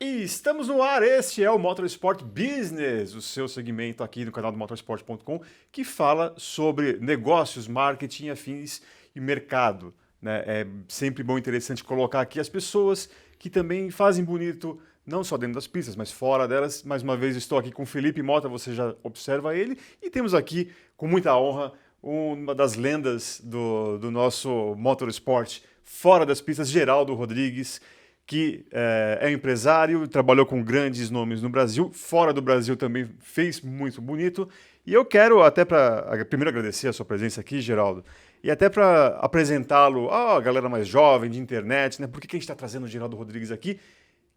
E estamos no ar, este é o Motorsport Business, o seu segmento aqui no canal do motorsport.com, que fala sobre negócios, marketing, afins e mercado. Né? É sempre bom e interessante colocar aqui as pessoas que também fazem bonito, não só dentro das pistas, mas fora delas. Mais uma vez estou aqui com o Felipe Mota, você já observa ele, e temos aqui, com muita honra, uma das lendas do nosso motorsport fora das pistas, Geraldo Rodrigues, que é empresário, trabalhou com grandes nomes no Brasil, fora do Brasil também fez muito bonito. E eu quero até para primeiro agradecer a sua presença aqui, Geraldo, e até para apresentá-lo à galera mais jovem de internet, né? Por que a gente está trazendo o Geraldo Rodrigues aqui?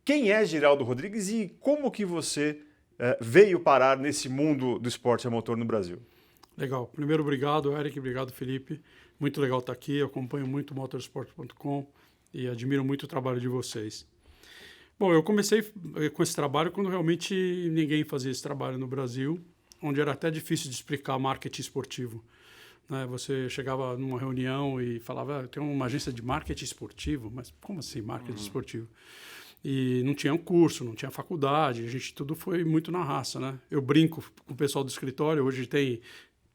Quem é Geraldo Rodrigues e como que você veio parar nesse mundo do esporte a motor no Brasil? Legal. Primeiro, obrigado, Eric. Obrigado, Felipe. Muito legal estar aqui. Eu acompanho muito o motorsport.com e admiro muito o trabalho de vocês. Bom, eu comecei com esse trabalho quando realmente ninguém fazia esse trabalho no Brasil, onde era até difícil de explicar marketing esportivo. Né? Você chegava numa reunião e falava, tem uma agência de marketing esportivo, mas como assim marketing esportivo? E não tinha um curso, não tinha faculdade, a gente tudo foi muito na raça, né? Eu brinco com o pessoal do escritório, hoje tem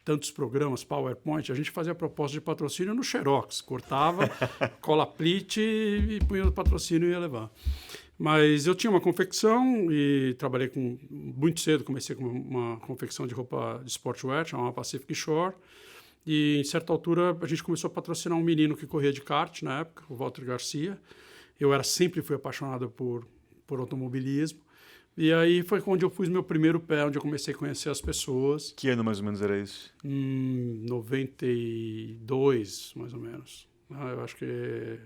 tantos programas, PowerPoint, a gente fazia proposta de patrocínio no Xerox, cortava, cola plit e punha o patrocínio e ia levar. Mas eu tinha uma confecção e trabalhei muito cedo, comecei com uma confecção de roupa de sportswear, chamava Pacific Shore, e em certa altura a gente começou a patrocinar um menino que corria de kart na época, o Walter Garcia. Eu sempre fui apaixonado por automobilismo. E aí foi onde eu pus meu primeiro pé, onde eu comecei a conhecer as pessoas. Que ano mais ou menos era isso? 92, mais ou menos. Eu acho que...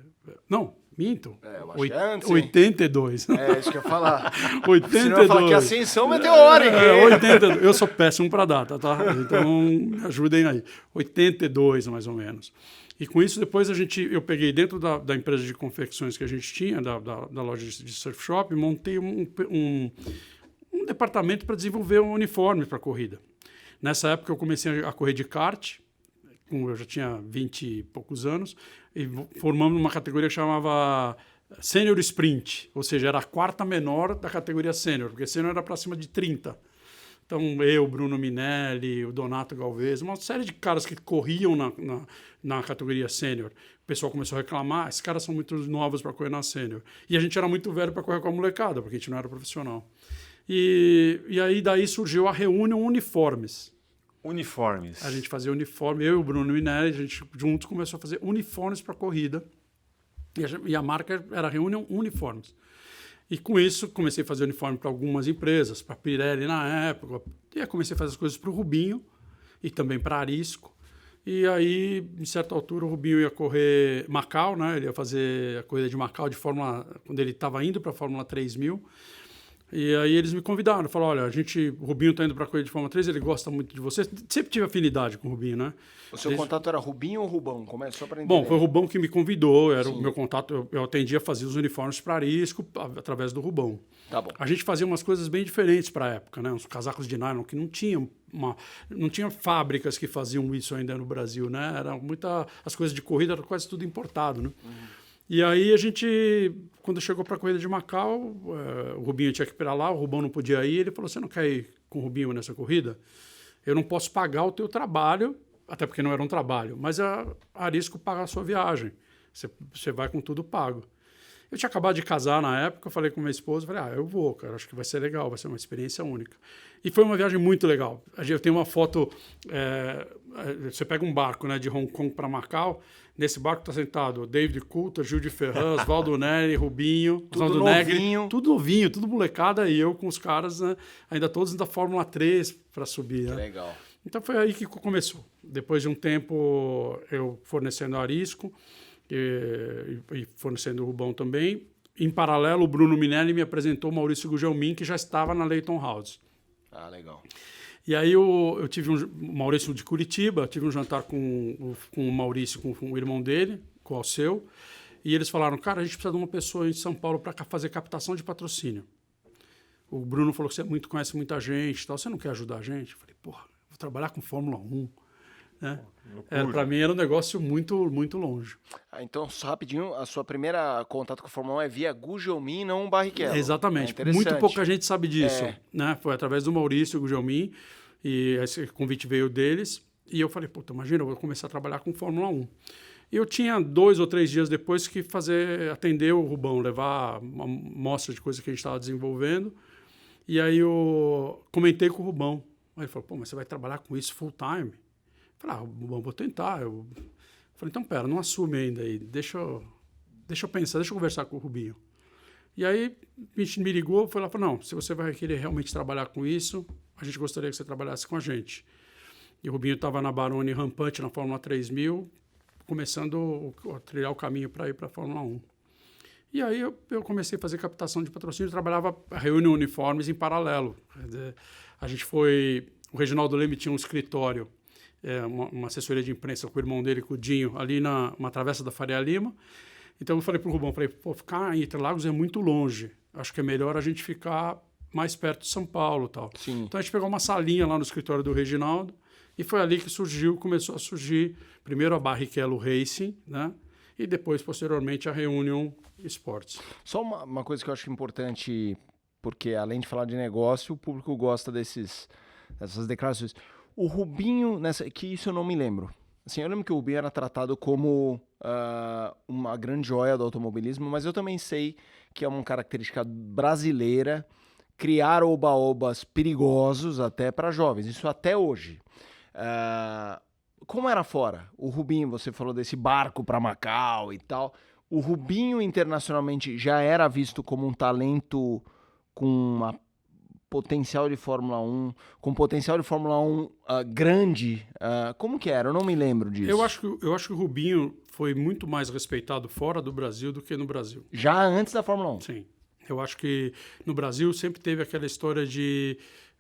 Não, minto. Eu acho que é antes, 82. É, isso que eu ia falar. 82. Senão eu ia falar que ascensão meteórica. 82. Eu sou péssimo para data, tá? Então, me ajudem aí. 82, mais ou menos. E com isso, depois eu peguei dentro da empresa de confecções que a gente tinha, da loja de surf shop, montei um departamento para desenvolver um uniforme para corrida. Nessa época, eu comecei a correr de kart, eu já tinha 20 e poucos anos, e formamos uma categoria que chamava Senior Sprint, ou seja, era a quarta menor da categoria Senior, porque Senior era para cima de 30. Então, eu, Bruno Minelli, o Donato Galvez, uma série de caras que corriam na categoria sênior. O pessoal começou a reclamar, esses caras são muito novos para correr na sênior. E a gente era muito velho para correr com a molecada, porque a gente não era profissional. E aí daí surgiu a Reunion Uniformes. Uniformes. A gente fazia uniforme, eu e o Bruno Minelli, a gente juntos começou a fazer uniformes para corrida. E a marca era Reunion Uniformes. E com isso, comecei a fazer uniforme para algumas empresas, para a Pirelli na época. E aí comecei a fazer as coisas para o Rubinho e também para a Arisco. E aí, em certa altura, o Rubinho ia correr Macau, né? Ele ia fazer a corrida de Macau quando ele estava indo para a Fórmula 3000. E aí eles me convidaram, falaram, olha, o Rubinho está indo para a corrida de Fórmula 3, ele gosta muito de você. Sempre tive afinidade com o Rubinho, né? O seu contato era Rubinho ou Rubão? Começou para entender. Bom, foi o Rubão que me convidou, era o meu contato, eu atendia a fazer os uniformes para Arisco através do Rubão. Tá bom. A gente fazia umas coisas bem diferentes para a época, né? Uns casacos de nylon que não tinha fábricas que faziam isso ainda no Brasil, né? As coisas de corrida eram quase tudo importado, né? E aí a gente, quando chegou para a corrida de Macau, o Rubinho tinha que ir para lá, o Rubão não podia ir, ele falou, você não quer ir com o Rubinho nessa corrida? Eu não posso pagar o teu trabalho, até porque não era um trabalho, mas a Arisco paga a sua viagem, você vai com tudo pago. Eu tinha acabado de casar na época, eu falei com minha esposa, falei, eu vou, cara, acho que vai ser legal, vai ser uma experiência única. E foi uma viagem muito legal. Eu tenho uma foto, você pega um barco, né, de Hong Kong para Macau, nesse barco está sentado David Coulter, Gil de Ferran, Valdo Neri, Rubinho, tudo novinho. Tudo novinho, tudo molecada, e eu com os caras, né, ainda todos da Fórmula 3 para subir. Né? Legal. Então foi aí que começou. Depois de um tempo, eu fornecendo a Arisco, e fornecendo o Rubão também. Em paralelo, o Bruno Minelli me apresentou o Maurício Gugelmin, que já estava na Leighton House. Ah, legal. E aí eu tive o Maurício de Curitiba, tive um jantar com o Maurício, com o irmão dele, com o Alceu, e eles falaram, cara, a gente precisa de uma pessoa em São Paulo para fazer captação de patrocínio. O Bruno falou que você conhece muita gente, tal. Você não quer ajudar a gente? Eu falei, porra, vou trabalhar com Fórmula 1. né? Loucura. Para mim era um negócio muito, muito longe. Então, só rapidinho, a sua primeira contato com a Fórmula 1 é via Gugelmin, não Barrichello. Exatamente. É Muito pouca gente sabe disso. É. Né? Foi através do Maurício Gugelmin, e esse convite veio deles. E eu falei, puta, imagina, eu vou começar a trabalhar com Fórmula 1. E eu tinha 2 ou 3 dias depois que atender o Rubão, levar uma mostra de coisa que a gente estava desenvolvendo. E aí eu comentei com o Rubão. Aí ele falou, pô, mas você vai trabalhar com isso full time? Eu falei, Rubão, vou tentar. Eu falei, então, pera, não assume ainda aí, deixa eu pensar, deixa eu conversar com o Rubinho. E aí a gente me ligou, foi lá, falou, não, se você vai querer realmente trabalhar com isso, a gente gostaria que você trabalhasse com a gente. E o Rubinho estava na Baroni Rampante, na Fórmula 3000, começando a trilhar o caminho para ir para a Fórmula 1. E aí eu comecei a fazer captação de patrocínio, trabalhava reunindo uniformes em paralelo. A gente foi... O Reginaldo Leme tinha um escritório, uma assessoria de imprensa com o irmão dele, com o Dinho, ali uma travessa da Faria Lima. Então eu falei para o Rubão, pô, ficar em Interlagos é muito longe. Acho que é melhor a gente ficar mais perto de São Paulo e tal. Sim. Então a gente pegou uma salinha lá no escritório do Reginaldo e foi ali que começou a surgir primeiro a Barrichello Racing, né? E depois, posteriormente, a Reunion Sports. Só uma coisa que eu acho importante, porque além de falar de negócio, o público gosta dessas declarações. O Rubinho, que isso eu não me lembro. Assim, eu lembro que o Rubinho era tratado como uma grande joia do automobilismo, mas eu também sei que é uma característica brasileira criar oba-obas perigosos até para jovens. Isso até hoje. Como era fora? O Rubinho, você falou desse barco para Macau e tal. O Rubinho internacionalmente já era visto como um talento com potencial de Fórmula 1, com potencial de Fórmula 1 grande. Como que era? Eu não me lembro disso. Eu acho que o Rubinho foi muito mais respeitado fora do Brasil do que no Brasil. Já antes da Fórmula 1? Sim. Eu acho que no Brasil sempre teve aquela história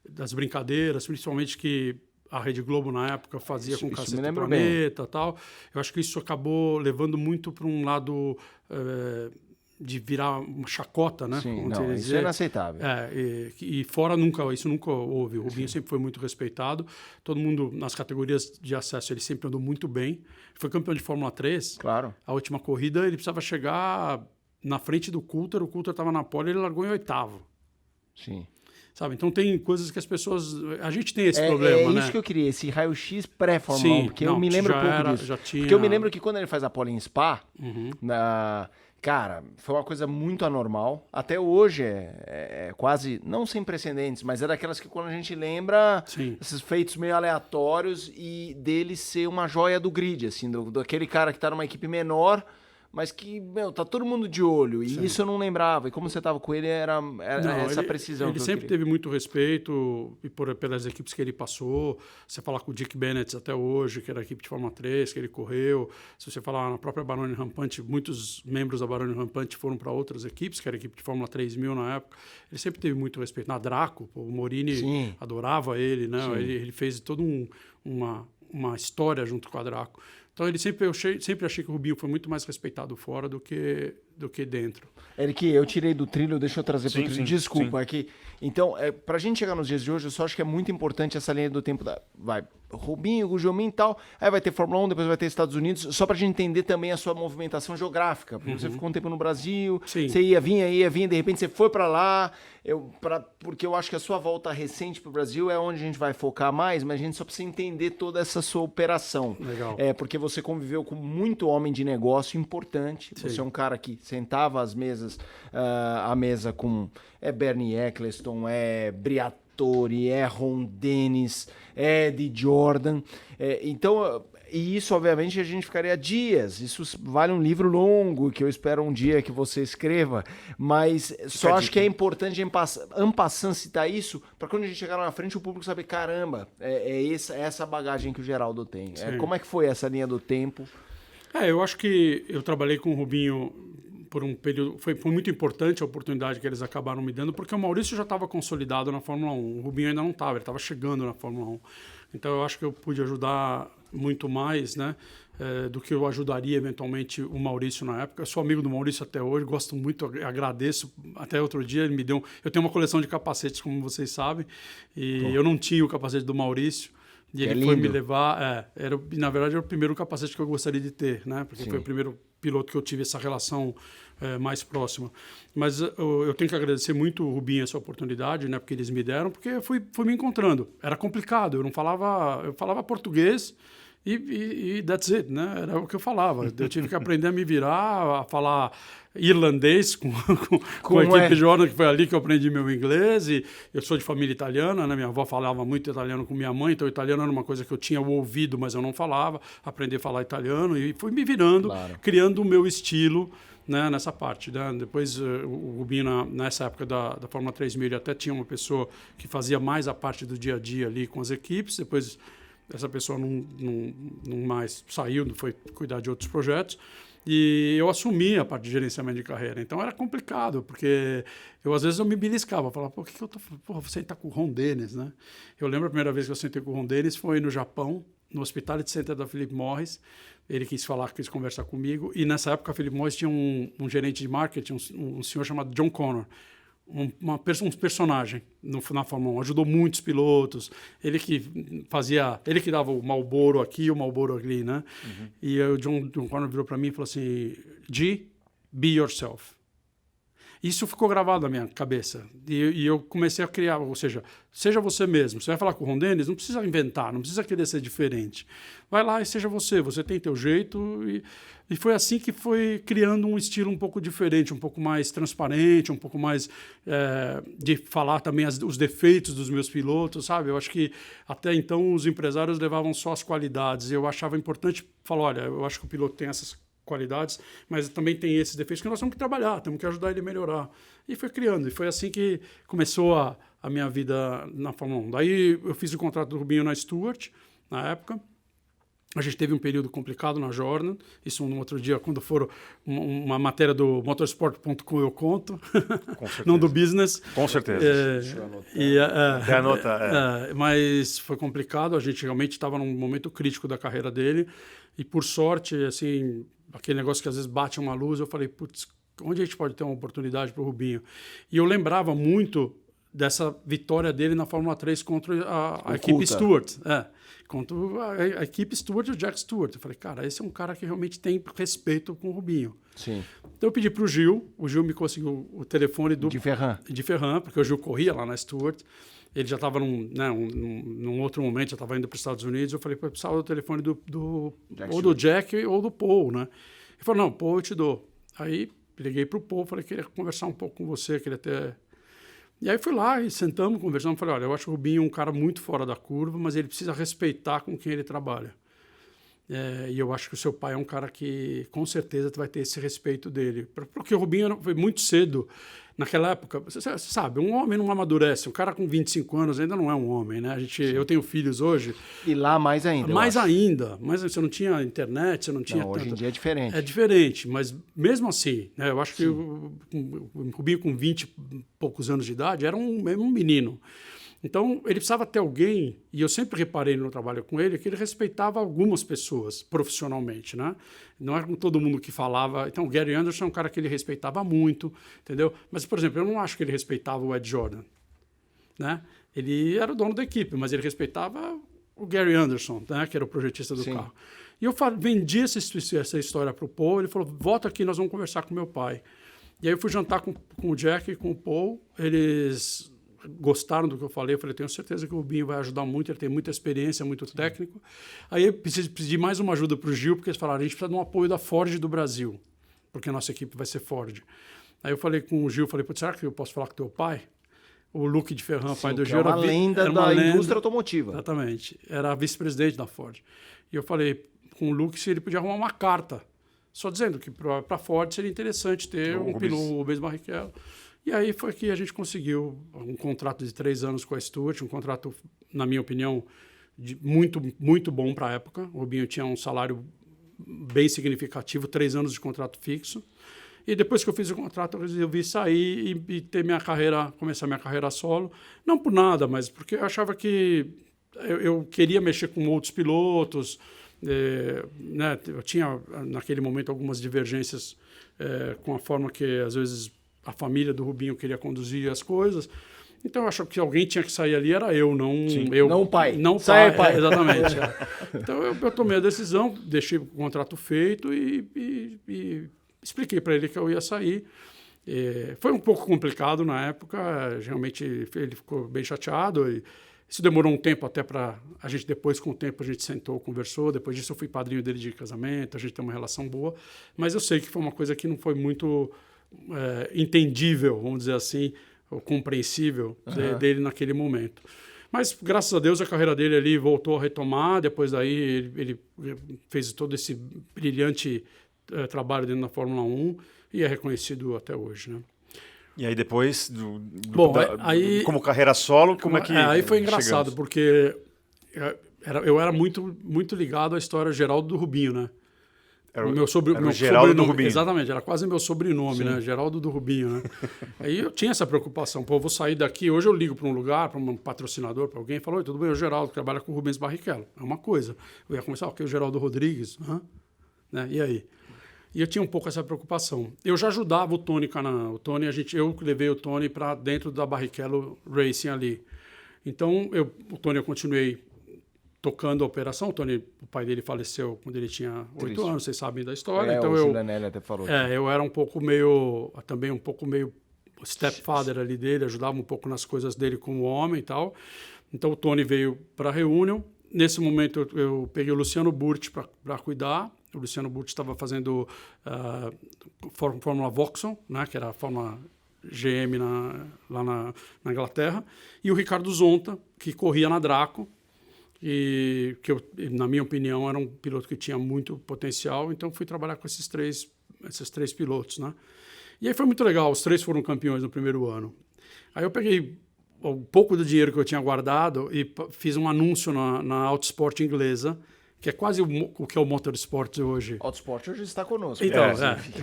das brincadeiras, principalmente que a Rede Globo, na época, fazia com Caceta Planeta e tal. Eu acho que isso acabou levando muito para um lado de virar uma chacota, né? Sim, não, isso é inaceitável. E fora isso nunca houve. O Rubinho sempre foi muito respeitado. Todo mundo, nas categorias de acesso, ele sempre andou muito bem. Ele foi campeão de Fórmula 3. Claro. A última corrida, ele precisava chegar na frente do Coulter. O Coulter estava na pole e ele largou em 8º. Sim. Sabe? Então tem coisas que as pessoas... A gente tem esse problema, né? É isso que eu queria, esse raio-x pré-Fórmula 1, porque eu me lembro pouco disso. Já tinha... Porque eu me lembro que quando ele faz a pole em Spa, cara, foi uma coisa muito anormal. Até hoje é quase, não sem precedentes, mas é daquelas que quando a gente lembra, esses feitos meio aleatórios e dele ser uma joia do grid, assim, daquele cara que tá numa equipe menor, mas que, tá todo mundo de olho. E isso eu não lembrava. E como você tava com ele, era essa precisão. Ele sempre teve muito respeito pelas equipes que ele passou. Você falar com o Dick Bennett até hoje, que era a equipe de Fórmula 3, que ele correu. Se você falar na própria Baroni Rampante, muitos membros da Baroni Rampante foram para outras equipes, que era a equipe de Fórmula 3000 na época. Ele sempre teve muito respeito. Na Draco, o Morini adorava ele, né? Ele fez toda uma história junto com a Draco. Então, eu sempre achei que o Rubinho foi muito mais respeitado fora do que dentro. Eric, eu tirei do trilho, deixa eu trazer para o trilho. Desculpa, aqui. Então, para a gente chegar nos dias de hoje, eu só acho que é muito importante essa linha do tempo Rubinho, Gugelmin e tal, aí vai ter Fórmula 1, depois vai ter Estados Unidos, só pra gente entender também a sua movimentação geográfica, porque você ficou um tempo no Brasil, você vinha, de repente você foi pra lá, porque eu acho que a sua volta recente pro Brasil é onde a gente vai focar mais, mas a gente só precisa entender toda essa sua operação. Legal. Porque você conviveu com muito homem de negócio importante, você é um cara que sentava à mesa com Bernie Eccleston, Briatore, Ron Dennis, Eddie Jordan. Então, e isso, obviamente, a gente ficaria dias. Isso vale um livro longo, que eu espero um dia que você escreva. Mas só acho que é importante, en passant, citar isso, para quando a gente chegar lá na frente, o público saber, caramba, essa bagagem que o Geraldo tem. Como é que foi essa linha do tempo? Eu acho que eu trabalhei com o Rubinho por um período, foi muito importante a oportunidade que eles acabaram me dando, porque o Maurício já estava consolidado na Fórmula 1, o Rubinho ainda não estava, ele estava chegando na Fórmula 1. Então eu acho que eu pude ajudar muito mais, né, do que eu ajudaria eventualmente o Maurício na época. Eu sou amigo do Maurício até hoje, gosto muito, agradeço. Até outro dia ele me deu... Eu tenho uma coleção de capacetes, como vocês sabem, e eu não tinha o capacete do Maurício. E ele foi me levar... na verdade, era o primeiro capacete que eu gostaria de ter, né? Porque Sim. foi o primeiro piloto que eu tive essa relação mais próxima. Mas eu tenho que agradecer muito o Rubinho essa oportunidade, né? Porque eles me deram, porque eu fui me encontrando. Era complicado, eu falava português e that's it, né? Era o que eu falava. Eu tive que aprender a me virar, a falar irlandês com a equipe Jordan, que foi ali que eu aprendi meu inglês. E eu sou de família italiana, né? Minha avó falava muito italiano com minha mãe, então italiano era uma coisa que eu tinha o ouvido, mas eu não falava. Aprendi a falar italiano e fui me virando, criando o meu estilo, né, nessa parte. Né? Depois, o Rubinho, nessa época da Fórmula 3000, ele até tinha uma pessoa que fazia mais a parte do dia a dia ali com as equipes. Depois, essa pessoa não mais saiu, foi cuidar de outros projetos. E eu assumi a parte de gerenciamento de carreira. Então, era complicado, porque às vezes eu me beliscava. Falava, por que eu tô... Porra, você está com o Ron Dennis, né? Eu lembro a primeira vez que eu sentei com o Ron Dennis foi no Japão, no Hospitality Center da Philip Morris. Ele quis conversar comigo. E nessa época, a Philip Morris tinha um gerente de marketing, um senhor chamado John Connor. Um personagem na Fórmula 1. Ajudou muitos pilotos. Ele que dava o Marlboro aqui e o Marlboro ali, né? Uhum. E o John Connor virou para mim e falou assim, G, be yourself. Isso ficou gravado na minha cabeça. E eu comecei a criar, ou seja você mesmo. Você vai falar com o Ron Dennis, não precisa inventar, não precisa querer ser diferente. Vai lá e seja você tem teu jeito. E foi assim que foi criando um estilo um pouco diferente, um pouco mais transparente, um pouco mais de falar também os defeitos dos meus pilotos, sabe? Eu acho que até então os empresários levavam só as qualidades. Eu achava importante falar, olha, eu acho que o piloto tem essas qualidades, mas também tem esses defeitos que nós temos que trabalhar, temos que ajudar ele a melhorar. E foi criando, e foi assim que começou a minha vida na Fórmula 1. Daí eu fiz o contrato do Rubinho na Stewart, na época. A gente teve um período complicado na Jordan, isso no outro dia, quando for uma matéria do motorsport.com eu conto, não do business. Com certeza. Mas foi complicado, a gente realmente estava num momento crítico da carreira dele, e por sorte, assim, aquele negócio que às vezes bate uma luz, eu falei, putz, onde a gente pode ter uma oportunidade para o Rubinho? E eu lembrava muito dessa vitória dele na Fórmula 3 contra a equipe Stewart. Contra a equipe Stewart e o Jack Stewart. Eu falei, cara, esse é um cara que realmente tem respeito com o Rubinho. Sim. Então eu pedi para o Gil me conseguiu o telefone de Ferran, porque o Gil corria lá na Stewart. Ele já estava num outro momento, já estava indo para os Estados Unidos. Eu falei, eu precisava do telefone ou do Jack ou do Paul, né? Ele falou, não, Paul eu te dou. Aí liguei para o Paul, falei, queria conversar um pouco com você, queria ter... E aí fui lá e sentamos, conversamos, falei, olha, eu acho o Rubinho um cara muito fora da curva, mas ele precisa respeitar com quem ele trabalha. E eu acho que o seu pai é um cara que, com certeza, vai ter esse respeito dele. Porque o Rubinho foi muito cedo. Naquela época, você sabe, um homem não amadurece. Um cara com 25 anos ainda não é um homem, né? Eu tenho filhos hoje. E lá mais ainda. Mais ainda. Mas você não tinha internet, você não tinha tanto. Hoje em dia é diferente. É diferente, mas mesmo assim, né, eu acho que o Rubinho com 20 e poucos anos de idade era um menino. Então, ele precisava ter alguém, e eu sempre reparei no trabalho com ele, que ele respeitava algumas pessoas profissionalmente, né? Não era com todo mundo que falava. Então, o Gary Anderson é um cara que ele respeitava muito, entendeu? Mas, por exemplo, eu não acho que ele respeitava o Ed Jordan, né? Ele era o dono da equipe, mas ele respeitava o Gary Anderson, né? Que era o projetista do carro. E eu vendi essa história para o Paul, ele falou, volta aqui, nós vamos conversar com meu pai. E aí eu fui jantar com o Jack e com o Paul, eles... gostaram do que eu falei, eu falei, tenho certeza que o Rubinho vai ajudar muito, ele tem muita experiência, muito técnico. Aí eu pedi mais uma ajuda para o Gil, porque eles falaram, a gente precisa de um apoio da Ford do Brasil, porque a nossa equipe vai ser Ford. Aí eu falei com o Gil, falei, será que eu posso falar com teu pai? O Luke de Ferran, pai do Gil, era uma lenda da indústria automotiva. Exatamente, era vice-presidente da Ford. E eu falei com o Luke se ele podia arrumar uma carta, só dizendo que para a Ford seria interessante ter um piloto, o Rubens Barrichello. E aí foi que a gente conseguiu um contrato de 3 anos com a Stewart, um contrato, na minha opinião, muito, muito bom para a época. O Rubinho tinha um salário bem significativo, 3 anos de contrato fixo. E depois que eu fiz o contrato, eu resolvi sair e ter começar minha carreira solo. Não por nada, mas porque eu achava que eu queria mexer com outros pilotos. Né? Eu tinha, naquele momento, algumas divergências com a forma que, às vezes, a família do Rubinho queria conduzir as coisas. Então eu acho que alguém tinha que sair ali, era eu, não eu. Não o pai. Não o Sai, pai. pai. Exatamente. Então eu tomei a decisão, deixei o contrato feito e expliquei para ele que eu ia sair. Foi um pouco complicado na época, realmente ele ficou bem chateado. Isso demorou um tempo até para a gente, depois com o tempo a gente sentou, conversou, depois disso eu fui padrinho dele de casamento, a gente tem uma relação boa, mas eu sei que foi uma coisa que não foi muito entendível, vamos dizer assim, ou compreensível dele naquele momento. Mas, graças a Deus, a carreira dele ali voltou a retomar, depois daí ele fez todo esse brilhante trabalho dentro da Fórmula 1 e é reconhecido até hoje, né? E aí depois, como carreira solo, como é que... Aí foi engraçado, porque eu era muito, muito ligado à história Geraldo do Rubinho, né? Era meu Geraldo do Rubinho. Exatamente, era quase meu sobrenome, né? Geraldo do Rubinho, né? Aí eu tinha essa preocupação, pô, eu vou sair daqui, hoje eu ligo para um lugar, para um patrocinador, para alguém, e falo, oi, tudo bem, o Geraldo trabalha com o Rubens Barrichello. É uma coisa. Eu ia começar, ok, o Geraldo Rodrigues, né? E aí? E eu tinha um pouco essa preocupação. Eu já ajudava o Tony Canaan. Eu levei o Tony para dentro da Barrichello Racing ali. Então, o Tony eu continuei tocando a operação. O pai dele faleceu quando ele tinha 8 anos, vocês sabem da história. Então o Giulianelli até falou. Eu era também um pouco meio stepfather ali dele, ajudava um pouco nas coisas dele como homem e tal. Então, o Tony veio para a Reunion. Nesse momento, eu peguei o Luciano Burti para cuidar. O Luciano Burti estava fazendo Fórmula Vauxhall, né, que era a Fórmula GM lá na Inglaterra, e o Ricardo Zonta, que corria na Draco, e que na minha opinião, era um piloto que tinha muito potencial, então fui trabalhar com esses três pilotos, né? E aí foi muito legal, os 3 foram campeões no primeiro ano. Aí eu peguei um pouco do dinheiro que eu tinha guardado e fiz um anúncio na Autosport inglesa, que é quase o que é o Motorsport hoje. Autosport hoje está conosco. Então,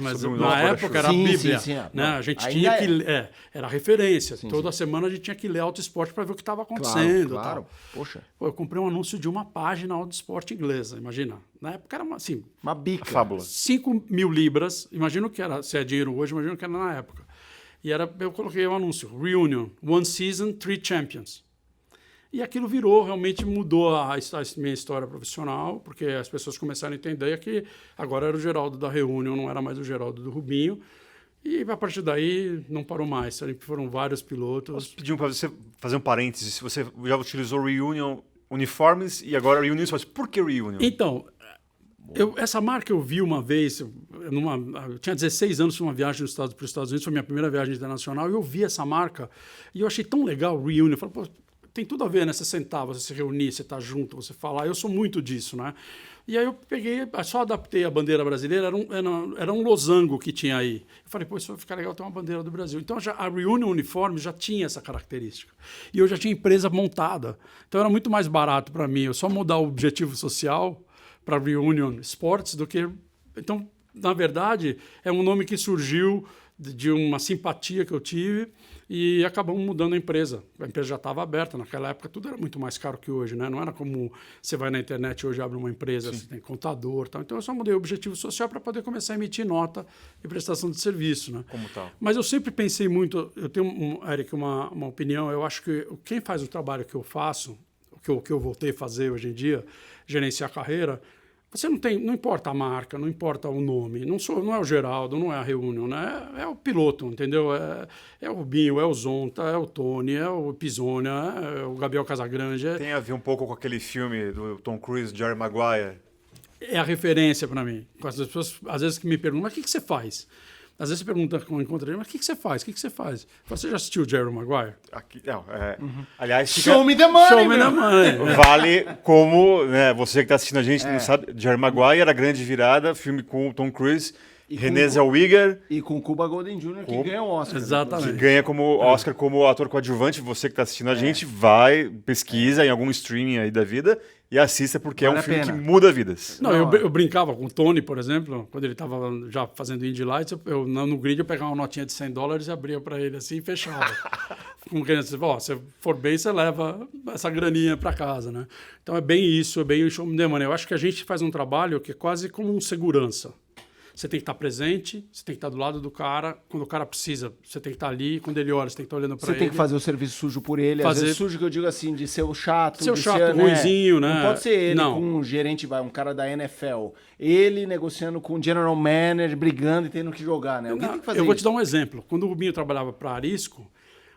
mas na época era a Bíblia. Né? A gente tinha que ler, era referência. Toda semana a gente tinha que ler Autosport para ver o que estava acontecendo. Claro. Tal. Poxa. Pô, eu comprei um anúncio de uma página Autosport inglesa, imagina. Na época era uma bica. Fábula. 5 mil libras. Imagina o que era, se é dinheiro hoje, imagina o que era na época. E eu coloquei um anúncio, Reunion, 1 season, 3 champions. E aquilo realmente mudou a minha história profissional, porque as pessoas começaram a entender que agora era o Geraldo da Reunion, não era mais o Geraldo do Rubinho. E a partir daí não parou mais, foram vários pilotos. Nós pedimos para você fazer um parênteses, você já utilizou Reunion uniformes e agora Reunion Sports. Por que Reunion? Então, essa marca eu vi uma vez, eu tinha 16 anos, fui uma viagem para os Estados Unidos, foi minha primeira viagem internacional, e eu vi essa marca e eu achei tão legal o Reunion. Eu falei, pô, tem tudo a ver, né? Você sentar, você se reunir, você estar junto, você falar. Eu sou muito disso, né? E aí eu peguei, só adaptei a bandeira brasileira, era um losango que tinha aí. Eu falei, pô, isso vai ficar legal ter uma bandeira do Brasil. Então a Reunion Uniforme já tinha essa característica. E eu já tinha empresa montada. Então era muito mais barato para mim eu só mudar o objetivo social para Reunion Sports do que... Então, na verdade, é um nome que surgiu de uma simpatia que eu tive e acabamos mudando a empresa. A empresa já estava aberta. Naquela época, tudo era muito mais caro que hoje, né? Não era como você vai na internet hoje abre uma empresa, você tem contador e tal. Então, eu só mudei o objetivo social para poder começar a emitir nota e prestação de serviço, né? Como tal? Mas eu sempre pensei muito... Eu tenho, Eric, uma opinião. Eu acho que quem faz o trabalho que eu faço, o que eu voltei a fazer hoje em dia, gerenciar a carreira... Você não importa a marca, não importa o nome, não é o Geraldo, não é a Reunion, né? É o piloto, entendeu? É o Rubinho, é o Zonta, é o Tony, é o Pisonia, é o Gabriel Casagrande. Tem a ver um pouco com aquele filme do Tom Cruise, Jerry Maguire? É a referência para mim. As pessoas, às vezes, que me perguntam, mas o que você faz? Às vezes você pergunta quando encontra ele, mas o que você faz? O que você faz? Você já assistiu o Jerry Maguire? Aliás, Show me the money! Show me the money! Vale como, né, você que está assistindo a gente não sabe, Jerry Maguire, a grande virada, filme com o Tom Cruise, René Zellweger. E com Cuba Gooding Jr., que ganha o Oscar. Exatamente. Que ganha como Oscar como ator coadjuvante. Você que está assistindo a gente, vai, pesquisa em algum streaming aí da vida e assista, porque vale é um filme que muda vidas. Não, eu brincava com o Tony, por exemplo, quando ele estava já fazendo Indy Lights, no grid eu pegava uma notinha de $100 e abria para ele assim e fechava. Como querendo dizer, se for bem, você leva essa graninha para casa, né? Então é bem isso, é bem o show me the money. Eu acho que a gente faz um trabalho que é quase como um segurança. você tem que estar presente, você tem que estar do lado do cara. Quando o cara precisa, você tem que estar ali. Quando ele olha, você tem que estar olhando para ele. Você tem que fazer o serviço sujo por ele. Às vezes sujo que eu digo assim, de ser o chato. Ruizinho, né? Não pode ser ele com um gerente, um cara da NFL. Ele negociando com o general manager, brigando e tendo que jogar, né? Alguém tem que fazer eu vou te dar um exemplo. Quando o Rubinho trabalhava para Arisco,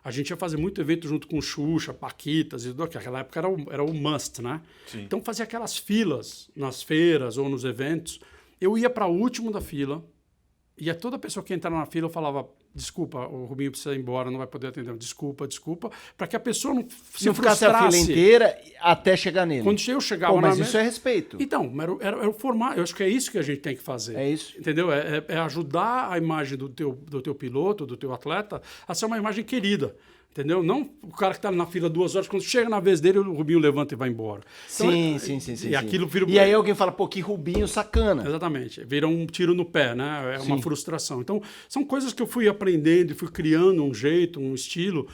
a gente ia fazer muito evento junto com Xuxa, Paquitas e tudo aquilo. Naquela época era o must, né? Sim. Então fazia aquelas filas nas feiras ou nos eventos. Eu ia para o último da fila e toda pessoa que entrava na fila eu falava: desculpa, o Rubinho precisa ir embora, não vai poder atender. Desculpa, para que a pessoa não se ficasse a fila inteira até chegar nele. Quando eu chegava mas isso é respeito. Então, era o formato. Eu acho que é isso que a gente tem que fazer. É isso. Entendeu? É ajudar a imagem do teu piloto, do teu atleta, a ser uma imagem querida. Entendeu? Não o cara que está na fila 2 horas, quando chega na vez dele, o Rubinho levanta e vai embora. Então, sim. E aquilo vira... E aí alguém fala, pô, que Rubinho sacana. Exatamente. Vira um tiro no pé, né? É uma frustração. Então, são coisas que eu fui aprendendo e fui criando um jeito, um estilo,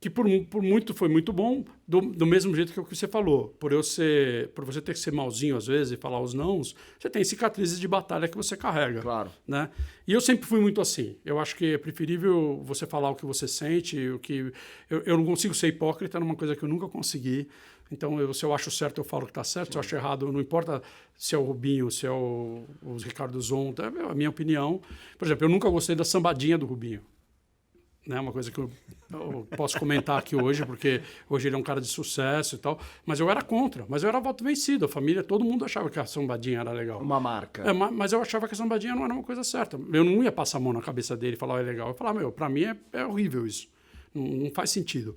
que por muito foi muito bom, do mesmo jeito que você falou. Por você ter que ser malzinho às vezes e falar os nãos, você tem cicatrizes de batalha que você carrega. Claro. Né? E eu sempre fui muito assim. Eu acho que é preferível você falar o que você sente, eu não consigo ser hipócrita numa coisa que eu nunca consegui. Então, se eu acho certo, eu falo que está certo. Se eu acho errado, não importa se é o Rubinho, se é o Ricardo Zonta, é a minha opinião. Por exemplo, eu nunca gostei da sambadinha do Rubinho. Né, uma coisa que eu posso comentar aqui hoje, porque hoje ele é um cara de sucesso e tal, mas eu era contra, mas eu era voto vencido, a família, todo mundo achava que a sambadinha era legal. Uma marca. Mas eu achava que a sambadinha não era uma coisa certa. Eu não ia passar a mão na cabeça dele e falar, é legal. Eu falava, pra mim é horrível isso, não faz sentido.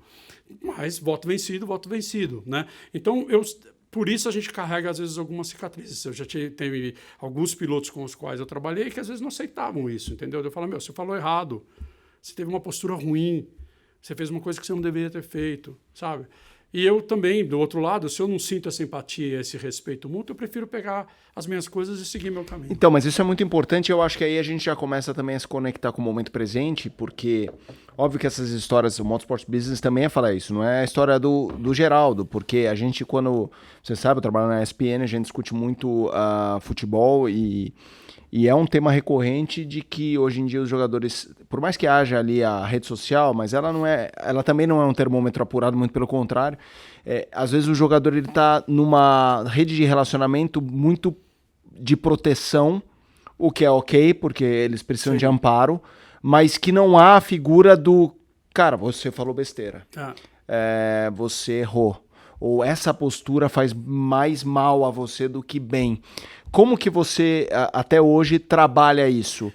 Mas voto vencido, né? Então, por isso a gente carrega, às vezes, algumas cicatrizes. Eu já teve alguns pilotos com os quais eu trabalhei que, às vezes, não aceitavam isso, entendeu? Eu falo, você falou errado. Você teve uma postura ruim, você fez uma coisa que você não deveria ter feito, sabe? E eu também, do outro lado, se eu não sinto essa empatia, esse respeito mútuo, eu prefiro pegar as minhas coisas e seguir meu caminho. Então, mas isso é muito importante. Eu acho que aí a gente já começa também a se conectar com o momento presente, porque óbvio que essas histórias, o Motorsport Business também é falar isso, não é a história do Geraldo, porque a gente, quando, você sabe, eu trabalho na ESPN, a gente discute muito futebol e é um tema recorrente de que hoje em dia os jogadores, por mais que haja ali a rede social, mas ela também não é um termômetro apurado, muito pelo contrário. Às vezes o jogador está numa rede de relacionamento muito de proteção, o que é ok, porque eles precisam de amparo, mas que não há a figura do, cara, você falou besteira, você errou, ou essa postura faz mais mal a você do que bem. Como que você, até hoje, trabalha isso?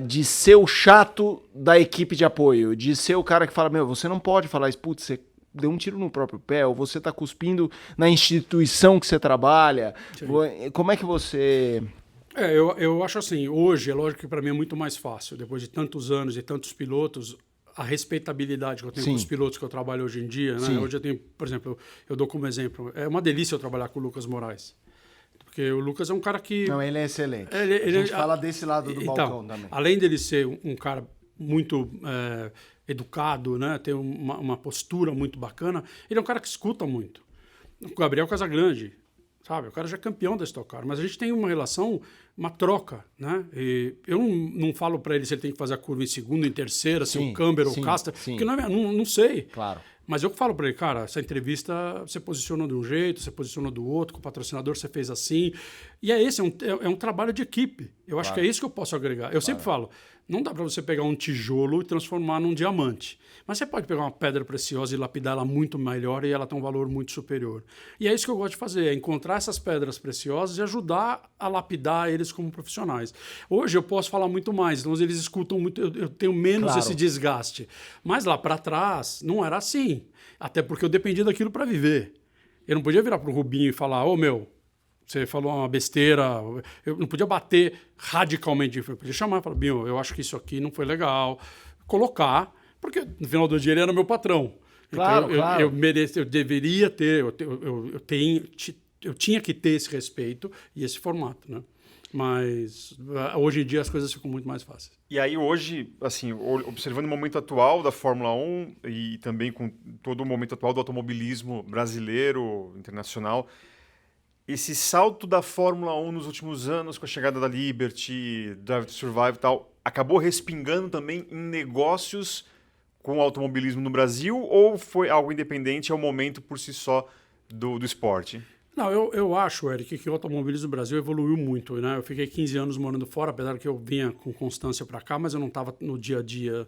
De ser o chato da equipe de apoio, de ser o cara que fala, você não pode falar isso, putz, você deu um tiro no próprio pé, ou você está cuspindo na instituição que você trabalha. Sim. Como é que você... Eu acho assim, hoje, é lógico que para mim é muito mais fácil, depois de tantos anos e tantos pilotos, a respeitabilidade que eu tenho com os pilotos que eu trabalho hoje em dia, né? Hoje eu tenho, por exemplo, eu dou como exemplo, é uma delícia eu trabalhar com o Lucas Moraes. Porque o Lucas é um cara que... Não, ele é excelente. A gente fala desse lado do balcão também. Além dele ser um cara muito educado, né? Ter uma postura muito bacana, ele é um cara que escuta muito. O Gabriel Casagrande, sabe? O cara já é campeão da Stock Car, mas a gente tem uma relação, uma troca, né? E eu não falo para ele se ele tem que fazer a curva em segunda, em terceira, se o Camber ou o Casta, porque não sei. Claro. Mas eu falo para ele, cara, essa entrevista você posicionou de um jeito, você posicionou do outro, com o patrocinador você fez assim. E esse é um trabalho de equipe. Eu acho que é isso que eu posso agregar. Eu sempre falo, não dá para você pegar um tijolo e transformar num diamante. Mas você pode pegar uma pedra preciosa e lapidar ela muito melhor e ela tem um valor muito superior. E é isso que eu gosto de fazer, é encontrar essas pedras preciosas e ajudar a lapidar eles como profissionais. Hoje eu posso falar muito mais, então eles escutam muito, eu tenho menos esse desgaste. Mas lá para trás não era assim, até porque eu dependia daquilo para viver. Eu não podia virar para o Rubinho e falar, você falou uma besteira, eu não podia bater radicalmente, eu podia chamar e falar, Binho, eu acho que isso aqui não foi legal, colocar, porque no final do dia ele era meu patrão. Claro, então eu deveria ter, eu tinha que ter esse respeito e esse formato, né? Mas hoje em dia as coisas ficam muito mais fáceis. E aí hoje, assim, observando o momento atual da Fórmula 1 e também com todo o momento atual do automobilismo brasileiro, internacional, esse salto da Fórmula 1 nos últimos anos, com a chegada da Liberty, Drive to Survive e tal, acabou respingando também em negócios com o automobilismo no Brasil, ou foi algo independente, é o momento por si só do esporte? Não, eu acho, Eric, que o automobilismo no Brasil evoluiu muito, né? Eu fiquei 15 anos morando fora, apesar que eu vinha com constância para cá, mas eu não estava no dia a dia.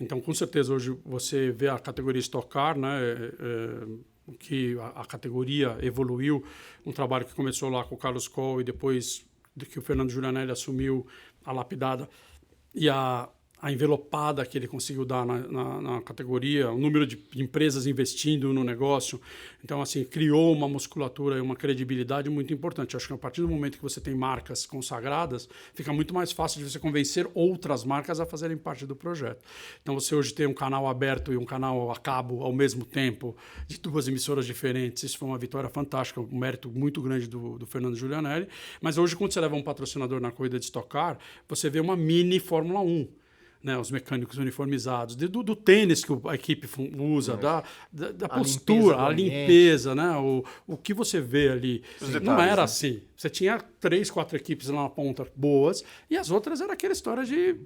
Então, com certeza, hoje você vê a categoria Stock Car, né? Que a categoria evoluiu, um trabalho que começou lá com o Carlos Coll e depois que o Fernando Giulianelli assumiu a lapidada e a envelopada que ele conseguiu dar na categoria, o número de empresas investindo no negócio. Então, assim, criou uma musculatura e uma credibilidade muito importante. Eu acho que a partir do momento que você tem marcas consagradas, fica muito mais fácil de você convencer outras marcas a fazerem parte do projeto. Então, você hoje tem um canal aberto e um canal a cabo ao mesmo tempo, de duas emissoras diferentes. Isso foi uma vitória fantástica, um mérito muito grande do Fernando Giulianelli. Mas hoje, quando você leva um patrocinador na corrida de Stock Car, você vê uma mini Fórmula 1. Né, os mecânicos uniformizados, do tênis que a equipe usa, da postura, a limpeza, né, o que você vê ali. Não era assim. Você tinha 3, 4 equipes lá na ponta boas e as outras era aquela história de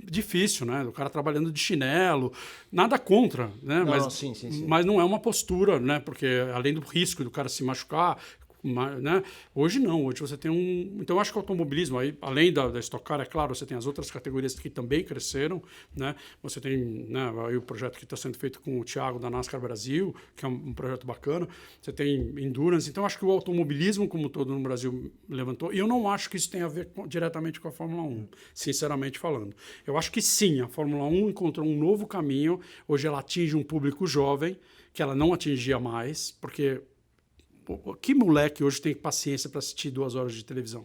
difícil, né, do cara trabalhando de chinelo, nada contra, né, sim. Mas não é uma postura, né, porque além do risco do cara se machucar, né? Hoje não, hoje você tem um... Então eu acho que o automobilismo, aí, além da Stock Car, é claro, você tem as outras categorias que também cresceram, né? Você tem, né, aí o projeto que está sendo feito com o Thiago da NASCAR Brasil, que é um projeto bacana, você tem Endurance, então eu acho que o automobilismo como todo no Brasil levantou, e eu não acho que isso tenha a ver diretamente com a Fórmula 1, sinceramente falando. Eu acho que sim, a Fórmula 1 encontrou um novo caminho, hoje ela atinge um público jovem, que ela não atingia mais, porque... Que moleque hoje tem paciência para assistir 2 horas de televisão?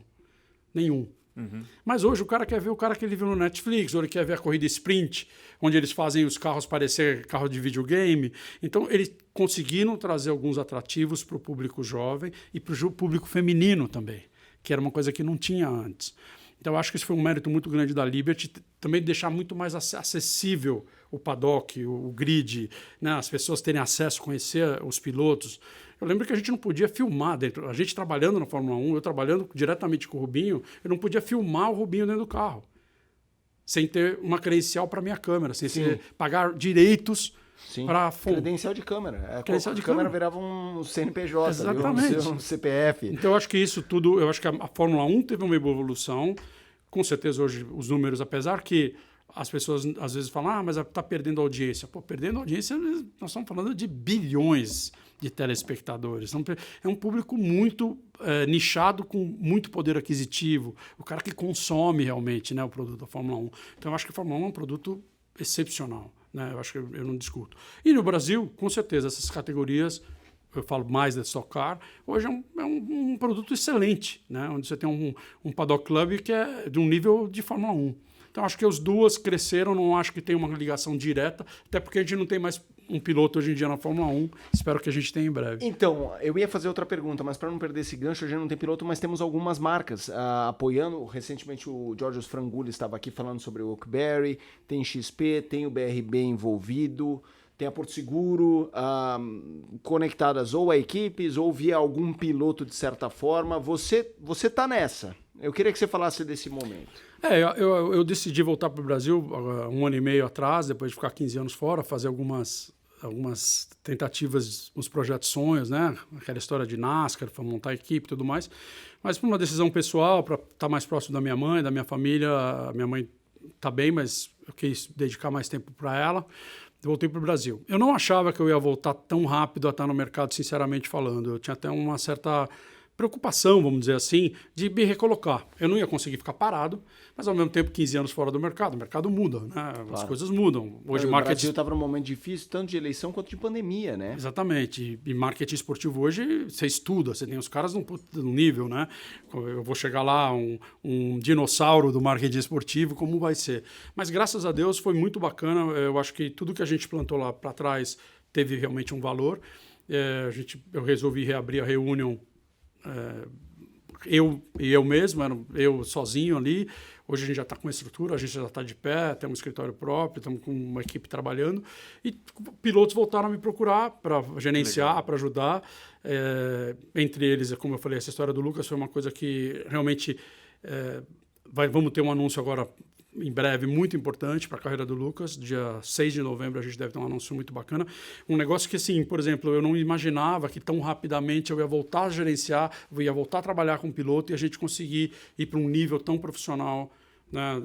Nenhum. Uhum. Mas hoje o cara quer ver o cara que ele viu no Netflix, ou ele quer ver a corrida sprint, onde eles fazem os carros parecer carro de videogame. Então, eles conseguiram trazer alguns atrativos para o público jovem e para o público feminino também, que era uma coisa que não tinha antes. Então, eu acho que isso foi um mérito muito grande da Liberty, também deixar muito mais acessível o paddock, o grid, né? As pessoas terem acesso, conhecer os pilotos. Eu lembro que a gente não podia filmar dentro. A gente trabalhando na Fórmula 1, eu trabalhando diretamente com o Rubinho, eu não podia filmar o Rubinho dentro do carro, sem ter uma credencial para minha câmera, sem pagar direitos para... Credencial de câmera. Credencial de câmera virava um CNPJ, exatamente. Um CPF. Então, eu acho que isso tudo... Eu acho que a Fórmula 1 teve uma evolução. Com certeza, hoje, os números, apesar que as pessoas às vezes falam, mas está perdendo audiência. Pô, perdendo audiência, nós estamos falando de bilhões de telespectadores. É um público muito nichado, com muito poder aquisitivo, o cara que consome realmente, né, o produto da Fórmula 1. Então, eu acho que a Fórmula 1 é um produto excepcional, né? Eu acho que eu não discuto. E no Brasil, com certeza, essas categorias, eu falo mais da Stock Car, hoje é um produto excelente, né? Onde você tem um paddock club que é de um nível de Fórmula 1. Então, acho que as duas cresceram, não acho que tem uma ligação direta, até porque a gente não tem mais um piloto hoje em dia na Fórmula 1, espero que a gente tenha em breve. Então, eu ia fazer outra pergunta, mas para não perder esse gancho, a gente não tem piloto, mas temos algumas marcas apoiando. Recentemente o Georgios Frangulli estava aqui falando sobre o Oakberry, tem XP, tem o BRB envolvido, tem a Porto Seguro, conectadas ou a equipes ou via algum piloto de certa forma. Você tá nessa. Eu queria que você falasse desse momento. Eu decidi voltar para o Brasil 1 ano e meio atrás, depois de ficar 15 anos fora, fazer algumas tentativas, uns projetos sonhos, né? Aquela história de NASCAR, para montar equipe e tudo mais. Mas por uma decisão pessoal, para estar mais próximo da minha mãe, da minha família. A minha mãe está bem, mas eu quis dedicar mais tempo para ela. Voltei para o Brasil. Eu não achava que eu ia voltar tão rápido a estar no mercado, sinceramente falando. Eu tinha até uma certa preocupação, vamos dizer assim, de me recolocar. Eu não ia conseguir ficar parado, mas ao mesmo tempo 15 anos fora do mercado. O mercado muda, né? Claro. As coisas mudam. Hoje o Brasil estava num momento difícil, tanto de eleição quanto de pandemia, né? Exatamente. E marketing esportivo hoje, você estuda, você tem os caras num nível, né? Eu vou chegar lá, um dinossauro do marketing esportivo, como vai ser? Mas graças a Deus foi muito bacana. Eu acho que tudo que a gente plantou lá para trás teve realmente um valor. Eu resolvi reabrir a Reunion eu mesmo, eu sozinho ali. Hoje a gente já está com estrutura, a gente já está de pé, temos um escritório próprio, estamos com uma equipe trabalhando. E pilotos voltaram a me procurar para gerenciar, para ajudar. Entre eles, como eu falei, essa história do Lucas foi uma coisa que realmente vamos ter um anúncio agora em breve muito importante para a carreira do Lucas. Dia 6 de novembro a gente deve ter um anúncio muito bacana. Um negócio que, assim, por exemplo, eu não imaginava que tão rapidamente eu ia voltar a gerenciar, eu ia voltar a trabalhar com piloto e a gente conseguir ir para um nível tão profissional, né,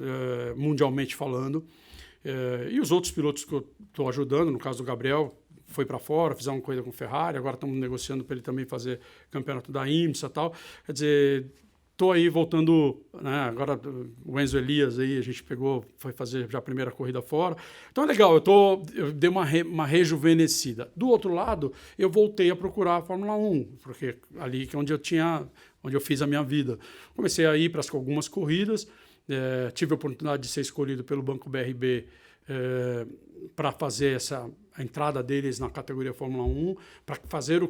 mundialmente falando. E os outros pilotos que eu estou ajudando, no caso do Gabriel, foi para fora, fizeram uma coisa com Ferrari, agora estamos negociando para ele também fazer campeonato da IMSA e tal. Quer dizer, estou aí voltando, né, agora o Enzo Elias aí, a gente foi fazer já a primeira corrida fora. Então é legal, eu dei uma rejuvenescida. Do outro lado, eu voltei a procurar a Fórmula 1, porque ali que é onde eu fiz a minha vida. Comecei a ir para algumas corridas, tive a oportunidade de ser escolhido pelo Banco BRB para fazer a entrada deles na categoria Fórmula 1, para fazer